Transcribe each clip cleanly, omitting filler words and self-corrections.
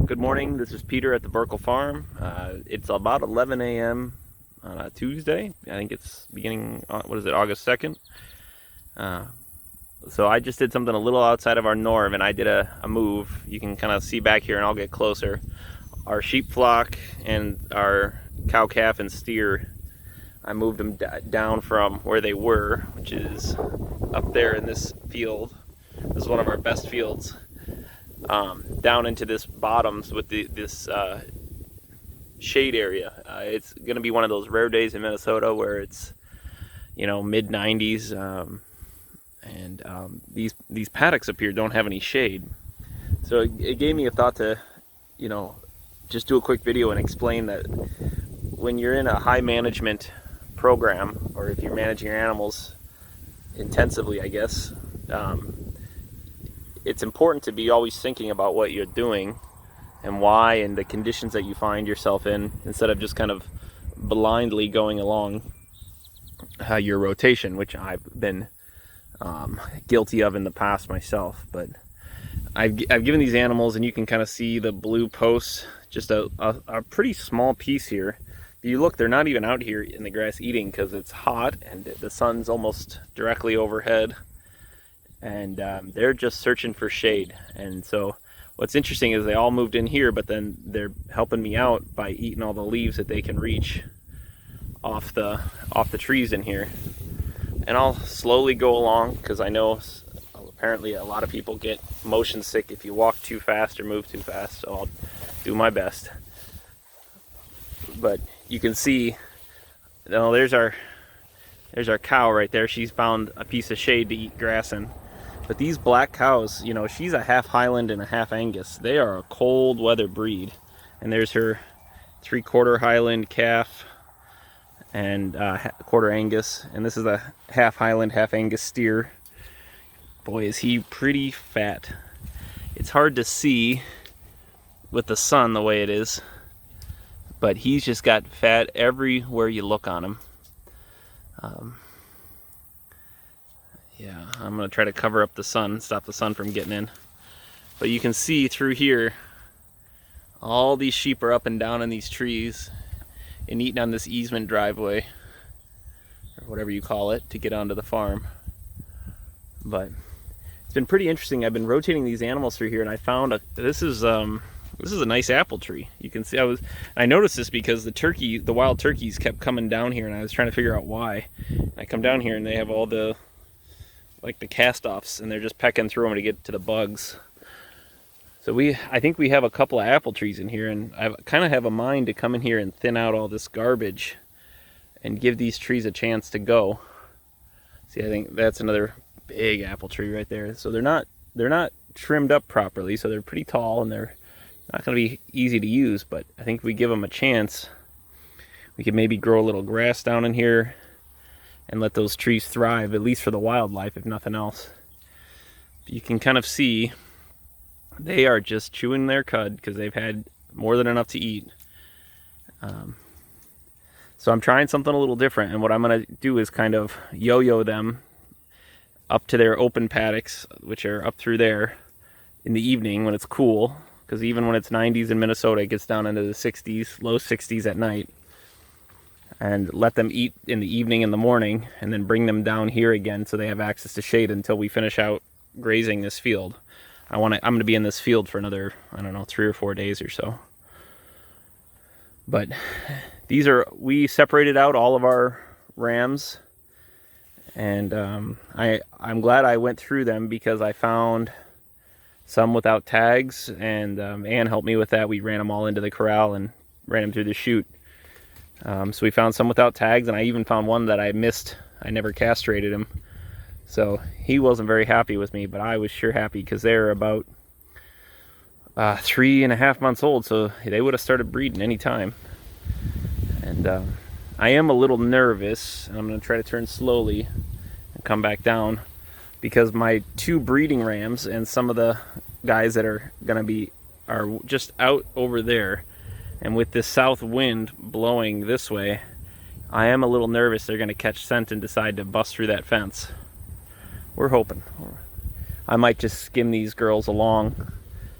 Good morning, this is Peter at the Burkle Farm. It's about 11 a.m. on a Tuesday. I think it's beginning, August 2nd. So I just did something a little outside of our norm, and I did a move. You can kind of see back here, and I'll get closer. Our sheep flock and our cow calf and steer, I moved them down from where they were, which is up there in this field. This is one of our best fields. Down into this bottoms with this shade area. It's going to be one of those rare days in Minnesota where it's, mid 90s, and these paddocks up here don't have any shade. So it gave me a thought to, just do a quick video and explain that when you're in a high management program, or if you're managing your animals intensively, I guess, it's important to be always thinking about what you're doing and why and the conditions that you find yourself in, instead of just kind of blindly going along your rotation, which I've been guilty of in the past myself. But I've given these animals, and you can kind of see the blue posts, just a pretty small piece here. If you look, they're not even out here in the grass eating because it's hot and the sun's almost directly overhead. And they're just searching for shade. And so what's interesting is they all moved in here, but then they're helping me out by eating all the leaves that they can reach off the trees in here. And I'll slowly go along, because I know apparently a lot of people get motion sick if you walk too fast or move too fast, so I'll do my best. But you can see, there's our cow right there. She's found a piece of shade to eat grass in. But these black cows, she's a half Highland and a half Angus. They are a cold weather breed. And there's her 3/4 Highland calf and quarter Angus. And this is a half Highland, half Angus steer. Boy, is he pretty fat. It's hard to see with the sun the way it is, but he's just got fat everywhere you look on him. Yeah, I'm going to try to cover up the sun, stop the sun from getting in. But you can see through here, all these sheep are up and down in these trees and eating on this easement driveway, or whatever you call it, to get onto the farm. But it's been pretty interesting. I've been rotating these animals through here, and I found this is a nice apple tree. You can see I noticed this because the wild turkeys kept coming down here, and I was trying to figure out why. I come down here and they have all the cast-offs, and they're just pecking through them to get to the bugs. So I think we have a couple of apple trees in here, and I kind of have a mind to come in here and thin out all this garbage and give these trees a chance to go. See, I think that's another big apple tree right there. So they're not trimmed up properly, so they're pretty tall, and they're not going to be easy to use. But I think if we give them a chance, we could maybe grow a little grass down in here and let those trees thrive, at least for the wildlife, if nothing else. You can kind of see they are just chewing their cud because they've had more than enough to eat. So I'm trying something a little different, and what I'm going to do is kind of yo-yo them up to their open paddocks, which are up through there, in the evening when it's cool, because even when it's 90s in Minnesota, it gets down into the 60s, low 60s at night. And let them eat in the evening and the morning, and then bring them down here again so they have access to shade until we finish out grazing this field. I'm going to be in this field for another, 3 or 4 days or so. But we separated out all of our rams, and I'm glad I went through them, because I found some without tags, and Ann helped me with that. We ran them all into the corral and ran them through the chute. So we found some without tags, and I even found one that I missed. I never castrated him. So he wasn't very happy with me, but I was sure happy, because they're about 3.5 months old, so they would have started breeding any time. And I am a little nervous, and I'm going to try to turn slowly and come back down, because my 2 breeding rams and some of the guys that are going to are just out over there. And with this south wind blowing this way, I am a little nervous they're going to catch scent and decide to bust through that fence. We're hoping. I might just skim these girls along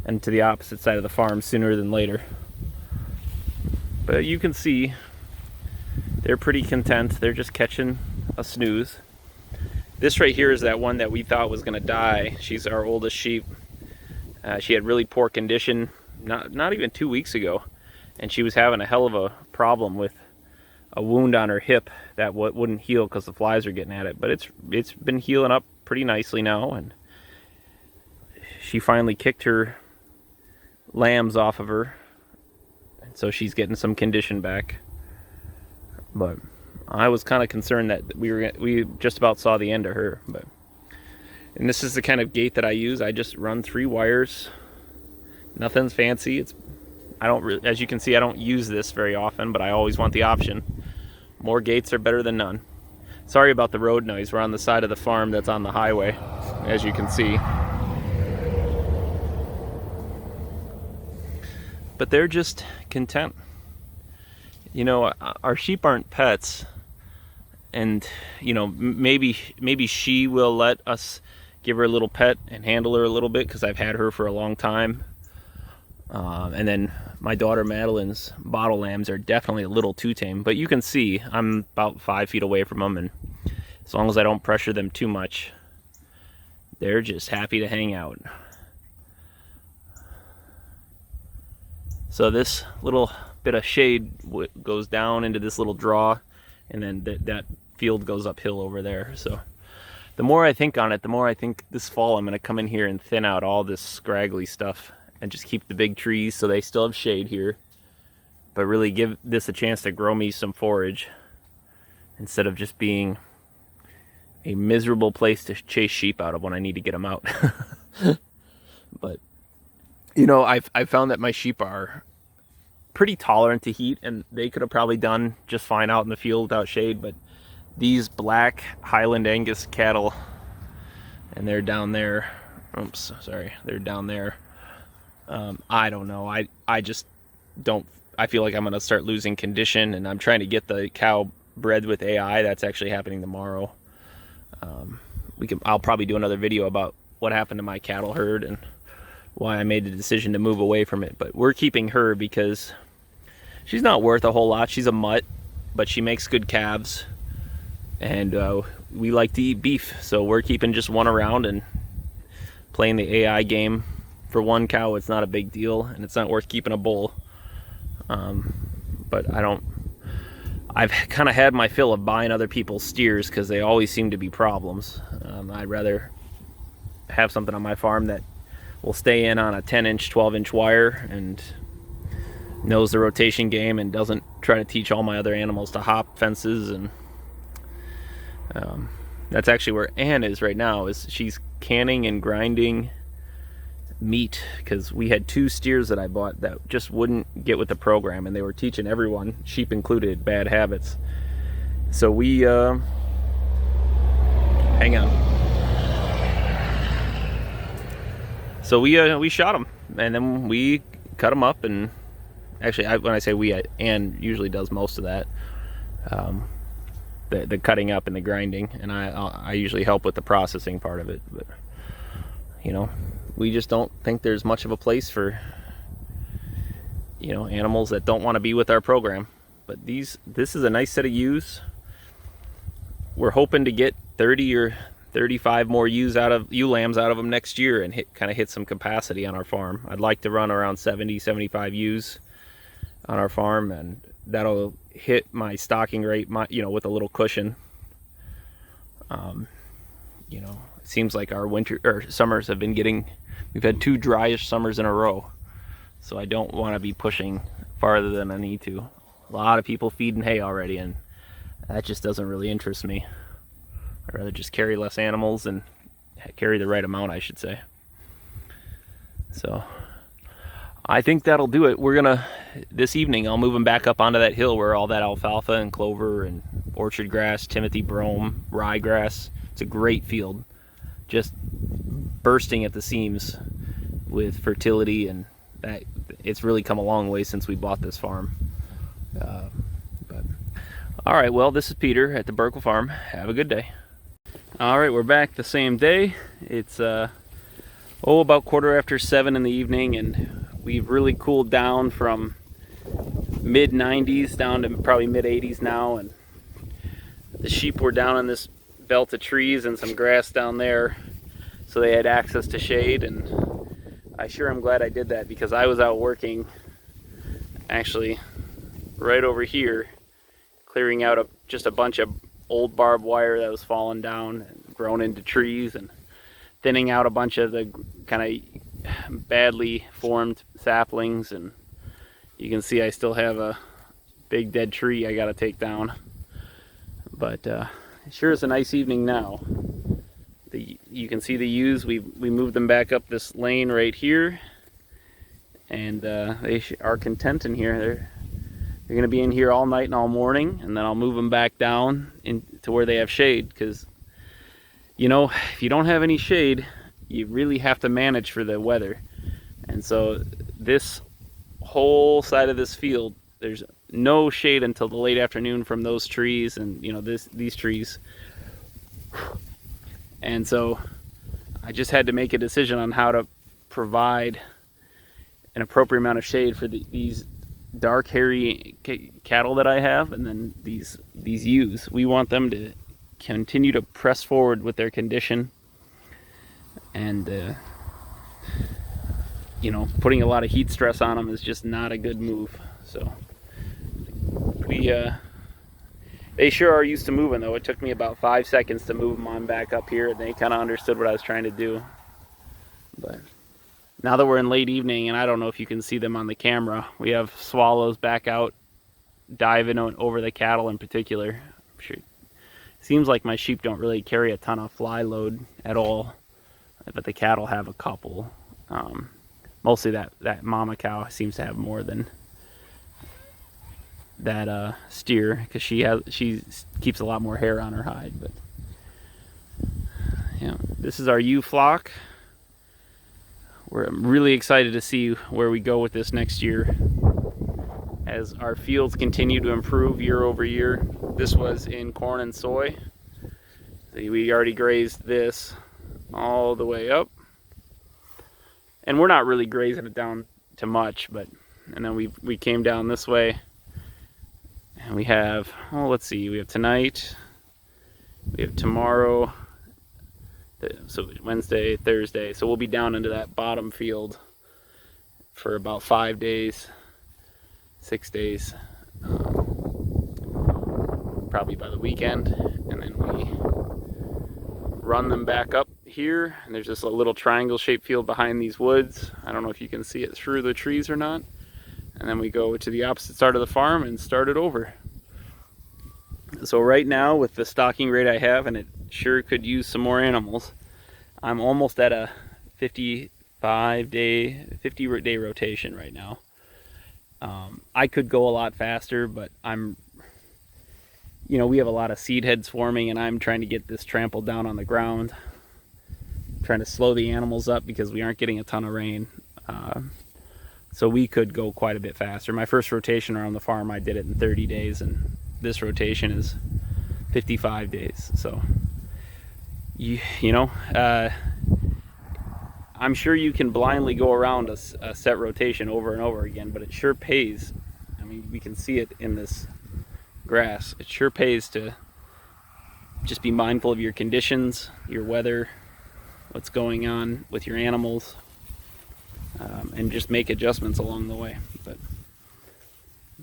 and to the opposite side of the farm sooner than later. But you can see they're pretty content. They're just catching a snooze. This right here is that one that we thought was going to die. She's our oldest sheep. She had really poor condition not even 2 weeks ago, and she was having a hell of a problem with a wound on her hip that wouldn't heal because the flies are getting at it. But it's been healing up pretty nicely now, and she finally kicked her lambs off of her, and so she's getting some condition back. But I was kind of concerned that we just about saw the end of her. And this is the kind of gate that I use. I just run 3 wires. Nothing's fancy. As you can see, I don't use this very often, but I always want the option. More gates are better than none. Sorry about the road noise. We're on the side of the farm that's on the highway, as you can see. But they're just content. You know, our sheep aren't pets, and you know, maybe she will let us give her a little pet and handle her a little bit, because I've had her for a long time. And then my daughter Madeline's bottle lambs are definitely a little too tame, but you can see I'm about 5 feet away from them, and as long as I don't pressure them too much, they're just happy to hang out. So this little bit of shade goes down into this little draw, and then that field goes uphill over there. So the more I think on it, the more I think this fall I'm going to come in here and thin out all this scraggly stuff and just keep the big trees so they still have shade here, but really give this a chance to grow me some forage instead of just being a miserable place to chase sheep out of when I need to get them out. But you know, I've found that my sheep are pretty tolerant to heat, and they could have probably done just fine out in the field without shade. But these black Highland Angus cattle, and they're down there. Oops, sorry, they're down there. I don't know. I just don't. I feel like I'm going to start losing condition, and I'm trying to get the cow bred with AI. That's actually happening tomorrow. I'll probably do another video about what happened to my cattle herd and why I made the decision to move away from it. But we're keeping her because she's not worth a whole lot. She's a mutt, but she makes good calves, and we like to eat beef, so we're keeping just one around and playing the AI game. For one cow, it's not a big deal, and it's not worth keeping a bull. But I've kind of had my fill of buying other people's steers because they always seem to be problems. I'd rather have something on my farm that will stay in on a 10-inch, 12-inch wire and knows the rotation game and doesn't try to teach all my other animals to hop fences. And that's actually where Ann is right now. Is she's canning and grinding meat, because we had 2 steers that I bought that just wouldn't get with the program, and they were teaching everyone, sheep included, bad habits. So we hang on. So we shot them, and then we cut them up. And actually, when I say we, Ann usually does most of that, the cutting up and the grinding, and I usually help with the processing part of it. But you know, we just don't think there's much of a place for, you know, animals that don't want to be with our program. But this is a nice set of ewes. We're hoping to get 30 or 35 more ewe lambs out of them next year and kind of hit some capacity on our farm. I'd like to run around 70-75 ewes on our farm, and that'll hit my stocking rate, with a little cushion. You know, it seems like our summers have been we've had 2 dryish summers in a row, so I don't want to be pushing farther than I need to. A lot of people feeding hay already, and that just doesn't really interest me. I'd rather just carry less animals and carry the right amount, I should say. So I think that'll do it. This evening, I'll move them back up onto that hill where all that alfalfa and clover and orchard grass, timothy brome, ryegrass. It's a great field, just bursting at the seams with fertility, and that it's really come a long way since we bought this farm. But all right, well, this is Peter at the Burkle Farm. Have a good day. All right, we're back the same day. It's Oh, about 7:15 in the evening, and we've really cooled down from mid 90s down to probably mid 80s now, and the sheep were down in this belt of trees and some grass down there, so they had access to shade. And I sure am glad I did that, because I was out working actually right over here clearing out just a bunch of old barbed wire that was falling down and grown into trees, and thinning out a bunch of the kind of badly formed saplings. And you can see I still have a big dead tree I gotta take down. But it sure is a nice evening now. You can see the ewes. We moved them back up this lane right here, and they are content in here. They're going to be in here all night and all morning, and then I'll move them back down to where they have shade, because you know, if you don't have any shade, you really have to manage for the weather. And so this whole side of this field, there's no shade until the late afternoon from those trees, and you know, these trees. And so I just had to make a decision on how to provide an appropriate amount of shade for these dark hairy cattle that I have, and then these ewes. We want them to continue to press forward with their condition, and you know, putting a lot of heat stress on them is just not a good move. So they sure are used to moving, though. It took me about 5 seconds to move them on back up here, and they kind of understood what I was trying to do. But now that we're in late evening, and I don't know if you can see them on the camera, we have swallows back out diving over the cattle in particular. I'm sure it seems like my sheep don't really carry a ton of fly load at all, but the cattle have a couple. Mostly that mama cow seems to have more than that steer, because she keeps a lot more hair on her hide. But yeah, this is our ewe flock. I'm really excited to see where we go with this next year, as our fields continue to improve year over year. This was in corn and soy. We already grazed this all the way up, and we're not really grazing it down to much, but and then we came down this way, and we have, oh, let's see, we have tonight, we have tomorrow, so Wednesday, Thursday, so we'll be down into that bottom field for about 5 days, 6 days, probably by the weekend, and then we run them back up here, and there's just a little triangle shaped field behind these woods. I don't know if you can see it through the trees or not. And then we go to the opposite side of the farm and start it over. So right now, with the stocking rate I have, and it sure could use some more animals, I'm almost at a 50 day rotation right now. I could go a lot faster, but we have a lot of seed heads forming, and I'm trying to get this trampled down on the ground, trying to slow the animals up because we aren't getting a ton of rain. So we could go quite a bit faster. My first rotation around the farm, I did it in 30 days, and this rotation is 55 days. So, I'm sure you can blindly go around a set rotation over and over again, but it sure pays. I mean, we can see it in this grass. It sure pays to just be mindful of your conditions, your weather, what's going on with your animals, and just make adjustments along the way. But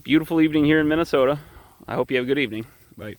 beautiful evening here in Minnesota. I hope you have a good evening. Bye.